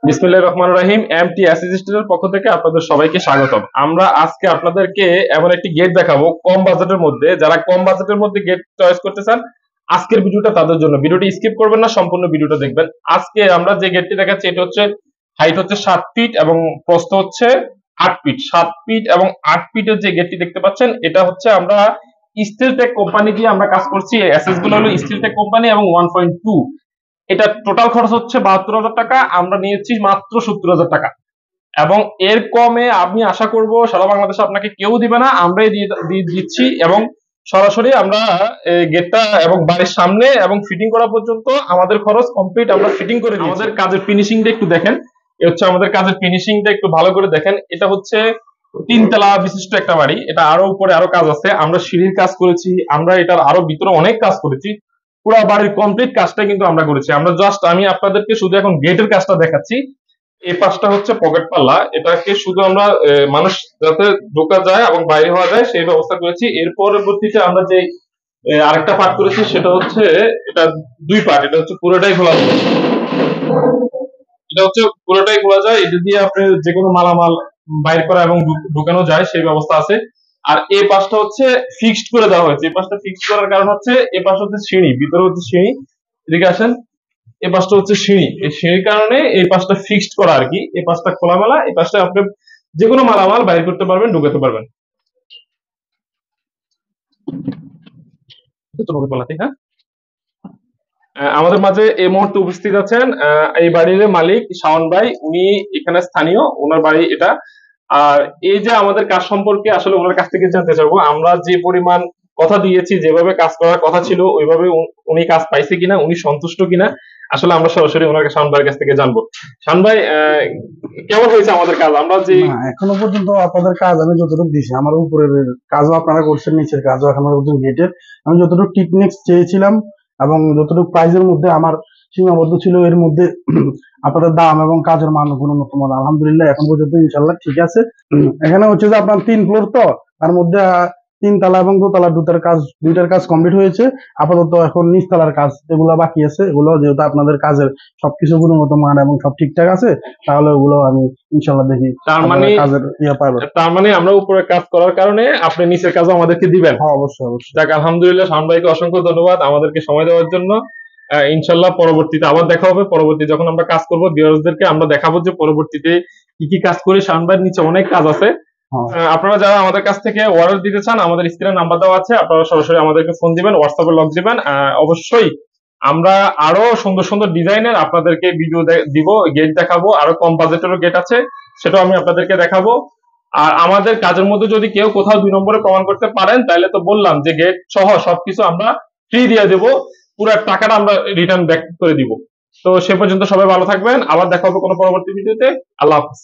বিসমিল্লাহির রহমানির রহিম। এমটি অ্যাসিস্ট্যান্টের পক্ষ থেকে আপনাদের সবাইকে স্বাগতম। আমরা আজকে আপনাদেরকে এমন একটি গেট দেখাবো কম বাজেটের মধ্যে। যারা কম বাজেটের মধ্যে গেট চয়েস করতে চান, আজকের ভিডিওটা তাদের জন্য। ভিডিওটি স্কিপ করবেন না, সম্পূর্ণ ভিডিওটা দেখবেন। আজকে আমরা যে গেটটি দেখাচ্ছি এটা হচ্ছে হাইট হচ্ছে 7 ফিট এবং প্রস্থ হচ্ছে 8 ফিট। 7 ফিট এবং 8 ফিটের যে গেটটি দেখতে পাচ্ছেন এটা হচ্ছে আমরা স্টিল টেক কোম্পানি দিয়ে আমরা কাজ করছি। এসএস গুলো হলো স্টিল টেক কোম্পানি এবং 1.2। এটা টোটাল খরচ হচ্ছে 72,000 টাকা, আমরা নিয়েছি মাত্র 70,000 টাকা। এবং এর কমে আমি আশা করব সারা বাংলাদেশে আপনাকে কেউ দিবে না, আমরাই দিয়ে দিচ্ছি। এবং সরাসরি আমরা গেটটা এবং বাড়ির সামনে এবং ফিটিং করা পর্যন্ত আমাদের খরচ কমপ্লিট, আমরা ফিটিং করে দিই। আমাদের কাজের ফিনিশিংটা একটু দেখেন। এ হচ্ছে আমাদের কাজের ফিনিশিংটা, একটু ভালো করে দেখেন। এটা হচ্ছে 3 তলা বিশিষ্ট একটা বাড়ি। এটা আরো উপরে আরো কাজ আছে, আমরা সিঁড়ির কাজ করেছি, আমরা এটার আরো ভিতরে অনেক কাজ করেছি। পুরো বাড়ির কমপ্লিট কাজটা কিন্তু আমরা করেছি। আমি আপনাদেরকে শুধু এখন গেটের কাজটা দেখাচ্ছি। এই পাশটা হচ্ছে পকেট পাল্লা, এটাকে শুধু আমরা মানুষ যাতে ঢোকা যায় এবং বাইরে হওয়া যায় সেই ব্যবস্থা করেছি। এর পরবর্তীতে আমরা যে আরেকটা পার্ট করেছি সেটা হচ্ছে এটা 2 পার্ট। এটা হচ্ছে পুরোটাই খোলা যায়, এটা হচ্ছে পুরোটাই খোলা যায়। এটা দিয়ে আপনি যে কোনো মালামাল বাইর করা এবং ঢুকানো যায় সেই ব্যবস্থা আছে। আর এই পাশটা হচ্ছে ফিক্সড করে দেওয়া হয়েছে। এই পাশটা ফিক্সড করার কারণ হচ্ছে এই পাশটা হচ্ছে সিঁড়ি, ভিতরে হচ্ছে সিঁড়ি। এদিকে আসেন, এই পাশটা হচ্ছে সিঁড়ি। এই সিঁড়ির কারণে এই পাশটা ফিক্সড করা আর কি। এই পাশটা খোলামেলা, এই পাশটা আপনি যে কোনো মালামাল বাইর করতে পারবেন, ঢুকাতে পারবেন। হ্যাঁ, আমাদের মাঝে এই মুহূর্তে উপস্থিত আছেন এই বাড়ির মালিক শাওন ভাই। উনি এখানে স্থানীয়, ওনার বাড়ি এটা। আর এই যে আমাদের কাজ সম্পর্কে আসলে ওনার কাছ থেকে জানতে চাইবো, আমরা যে পরিমাণ কথা দিয়েছি, যেভাবে কাজ করার কথা ছিল ওইভাবে উনি কাজ পাইছে কিনা, উনি সন্তুষ্ট কিনা, আসলে আমরা সরাসরি ওনার শাওন ভাইয়ের কাছ থেকে জানবো। শাওন ভাই, কেমন হয়েছে আমাদের কাজ? আমরা যে এখনো পর্যন্ত আপনাদের কাজ আমি যতটুকু দিছি, আমার উপরের কাজও আপনারা করছেন, নিচের কাজও এখনো পর্যন্ত গেটের আমি যতটুকু টেকনিক্স চেয়েছিলাম এবং যতটুকু প্রাইজের মধ্যে আমার সীমাবদ্ধ ছিল, এর মধ্যে আপনাদের দাম এবং কাজের মান গুণগত মান আলহামদুলিল্লাহ এখন পর্যন্ত ইনশাল্লাহ ঠিক আছে। এখানে হচ্ছে যে আপনার 3 ফ্লোর, তো তার মধ্যে 3 তলা এবং দোতলা দুইটার কাজ কমপ্লিট হয়েছে। আপাতত এখন নিচতলার কাজ এগুলো বাকি আছে। এগুলো যেহেতু আপনাদের কাজের সবকিছু গুণগত মান এবং সব ঠিকঠাক আছে, তাহলে ওগুলো আমি ইনশাল্লাহ দেখি কাজের পাবো। তার মানে আমরা উপরে কাজ করার কারণে আপনি নিচের কাজও আমাদেরকে দিবেন? হ্যাঁ, অবশ্যই অবশ্যই। যাক, আলহামদুলিল্লাহ। শাওন ভাইকে অসংখ্য ধন্যবাদ আমাদেরকে সময় দেওয়ার জন্য। ইনশাল্লাহ পরবর্তীতে আবার দেখা হবে। পরবর্তী যখন আমরা কাজ করবো ভিউয়ার্সদেরকে আমরা দেখাবো যে পরবর্তীতে কি কি কাজ করি। শাওন ভাইয়ের নিচে অনেক কাজ আছে। আপনারা যারা আমাদের কাছ থেকে অর্ডার দিতে চান, আমাদের স্ক্রিনে নাম্বার দেওয়া আছে, আপনারা সরাসরি আমাদেরকে ফোন দিবেন, হোয়াটসঅ্যাপে লক দিবেন। অবশ্যই আমরা আরো সুন্দর সুন্দর ডিজাইনের আপনাদেরকে ভিডিও দিব, গেট দেখাবো। আরো কম বাজেটেরও গেট আছে, সেটাও আমি আপনাদেরকে দেখাবো। আর আমাদের কাজের মধ্যে যদি কেউ কোথাও 2 নম্বরে প্রমাণ করতে পারেন, তাহলে তো বললাম যে গেট সহ সবকিছু আমরা ফ্রি দিয়ে দেবো, পুরো টাকাটা আমরা রিটার্ন ব্যাক করে দিব। তো সে পর্যন্ত সবাই ভালো থাকবেন, আবার দেখা হবে কোনো পরবর্তী ভিডিওতে। আল্লাহ হাফিজ।